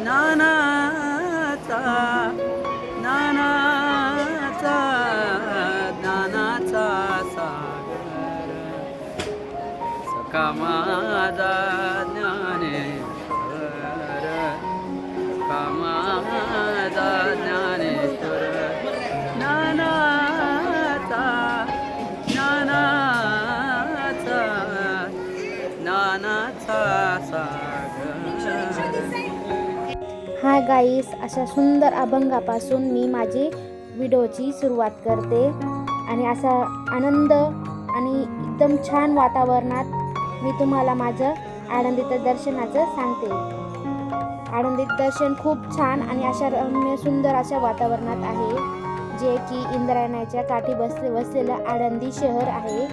ज्ञानाचा ज्ञानाचा ज्ञानाचा सागर सखा माझा ज्ञानेश्वर सखा माझा ज्ञानेश्वर ज्ञानाचा ज्ञानाचा ज्ञानाचा सागर. हाय गाईस, अशा सुंदर अभंगापासून मी माझी व्हिडिओची सुरुवात करते आणि असा आनंद आणि एकदम छान वातावरणात मी तुम्हाला माझं आळंदीचं दर्शनाचं सांगते. आळंदीत दर्शन खूप छान आणि अशा रम्य सुंदर अशा वातावरणात आहे, जे की इंद्रायणाच्या काठी वसलेलं आळंदी शहर आहे.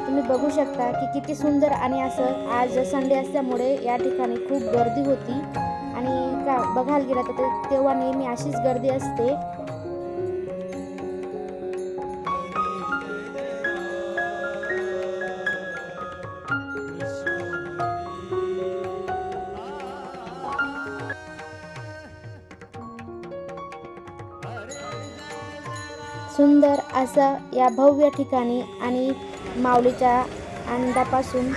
तुम्ही बघू शकता की किती सुंदर आणि असं आज संडे असल्यामुळे या ठिकाणी खूप गर्दी होती आणि बघायला गेलं तर तेव्हा नेहमी अशीच गर्दी असते. सुंदर असं या भव्य ठिकाणी आणि माऊलीच्या आनंदापासून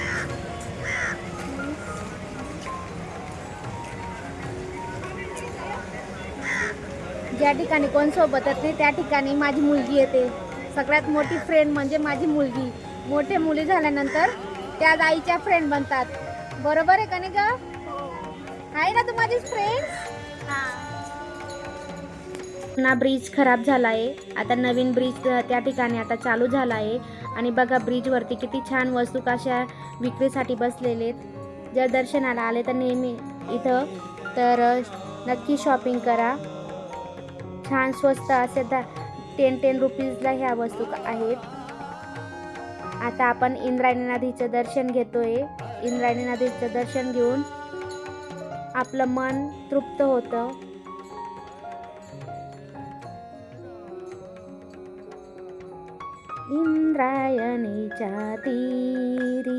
ज्या ठिकाणी कोण सोबत नाही त्या ठिकाणी माझी मुलगी येते. सगळ्यात मोठी फ्रेंड म्हणजे माझी मुलगी. मोठे मुली झाल्यानंतर त्या आईच्या फ्रेंड बनतात. बरोबर आहे का नाही ग? आहे ना तू माझी फ्रेंड? ना ब्रिज खराब झाला आहे, आता नवीन ब्रिज त्या ठिकाणी आता चालू झाला आहे. आणि बघा ब्रिजवरती किती छान वस्तू कशा विक्रीसाठी बसलेले आहेत. जर दर्शनाला आले तर नेहमी इथं तर नक्की शॉपिंग करा. छान स्वस्त असे 10 रुपीजला ह्या वस्तू आहेत. आता आपण इंद्रायणी नदीचं दर्शन घेतोय. इंद्रायणी नदीचं दर्शन घेऊन आपलं मन तृप्त होतं. इंद्रायणीच्या तीरी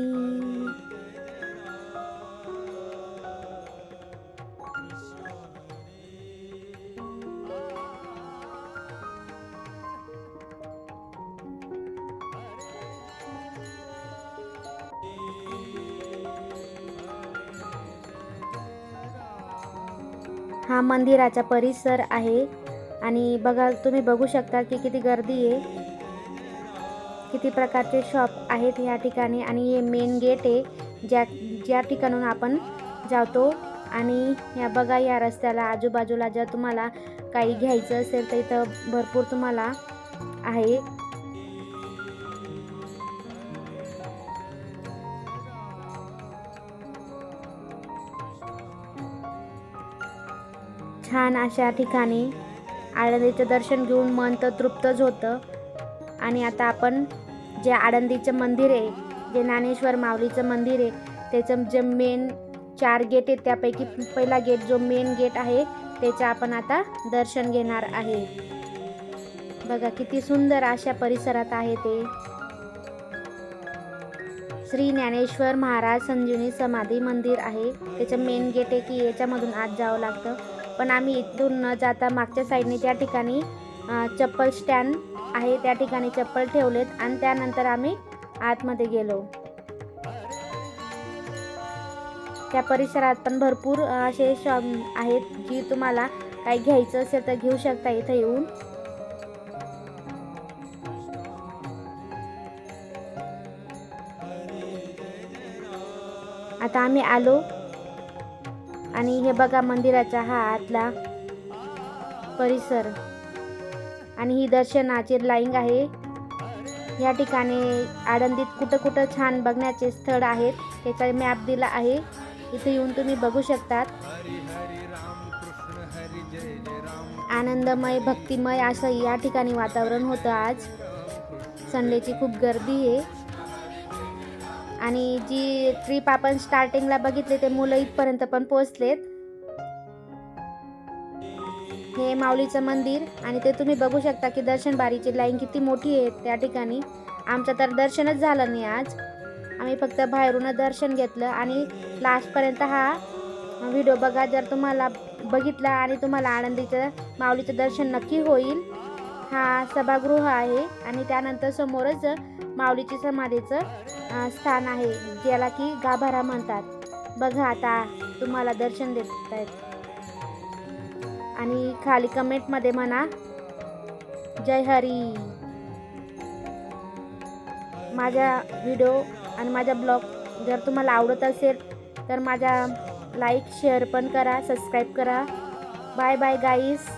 हा मंदिराचा परिसर आहे आणि बघा तुम्ही बघू शकता की किती गर्दी आहे, किती प्रकारचे शॉप आहेत या ठिकाणी. आणि हे मेन गेट आहे ज्या ठिकाणून आपण जातो. आणि या बघा या रस्त्याला आजूबाजूला जर तुम्हाला काही घ्यायचं असेल तर इथं भरपूर तुम्हाला आहे. छान अशा ठिकाणी आळंदीचं दर्शन घेऊन मन तर तृप्तच होतं. आणि आता आपण जे आळंदीचं मंदिर आहे, जे ज्ञानेश्वर माऊलीचं मंदिर आहे, त्याचं जे मेन 4 गेट आहेत त्यापैकी पहिला गेट जो मेन गेट आहे त्याचं आपण आता दर्शन घेणार आहे. बघा किती सुंदर अशा परिसरात आहे ते. श्री ज्ञानेश्वर महाराज संजीवनी समाधी मंदिर आहे. त्याचं मेन गेट आहे की याच्यामधून आत जावं लागतं, पण आम्ही इथून न जाता मागच्या साईडने त्या ठिकाणी चप्पल स्टँड आहे त्या ठिकाणी चप्पल ठेवलेत आणि त्यानंतर आम्ही आतमध्ये गेलो. त्या परिसरात पण भरपूर असे शॉप आहेत, जी तुम्हाला काही घ्यायचं असेल तर घेऊ शकता इथं येऊन. आता आम्ही आलो आणि हे बघा मंदिराचा हा आतला परिसर आणि ही दर्शनाची लाईन आहे. या ठिकाणी आळंदीत कुठं कुठं छान बघण्याचे स्थळ आहेत त्याचा मॅप दिला आहे. इथे येऊन तुम्ही बघू शकतात. आनंदमय भक्तिमय असं या ठिकाणी वातावरण होतं. आज संडेची खूप गर्दी आहे आणि जी ट्रिप आपण स्टार्टिंगला बघितली ते मुलं इथपर्यंत पण पोहोचलेत. हे माऊलीचं मंदिर आणि ते तुम्ही बघू शकता की दर्शन बारीची लाईन किती मोठी आहे त्या ठिकाणी. आमचं तर दर्शनच झालं नाही आज, आम्ही फक्त बाहेरूनच दर्शन घेतलं आणि लास्टपर्यंत हा व्हिडिओ बघा. जर तुम्हाला बघितला आणि तुम्हाला आनंदीचं माऊलीचं दर्शन नक्की होईल. हा सभागृह आहे आणि त्यानंतर समोरच माऊलीची समाधीचं स्थान आहे, ज्याला की गाभारा म्हणतात. बघा आता तुम्हाला दर्शन देत आहेत. आणि खाली कमेंटमध्ये म्हणा जय हरी. माझा व्हिडिओ आणि माझा ब्लॉग जर तुम्हाला आवडत असेल तर माझा लाईक शेअर पण करा, सबस्क्राईब करा. बाय बाय गाईस.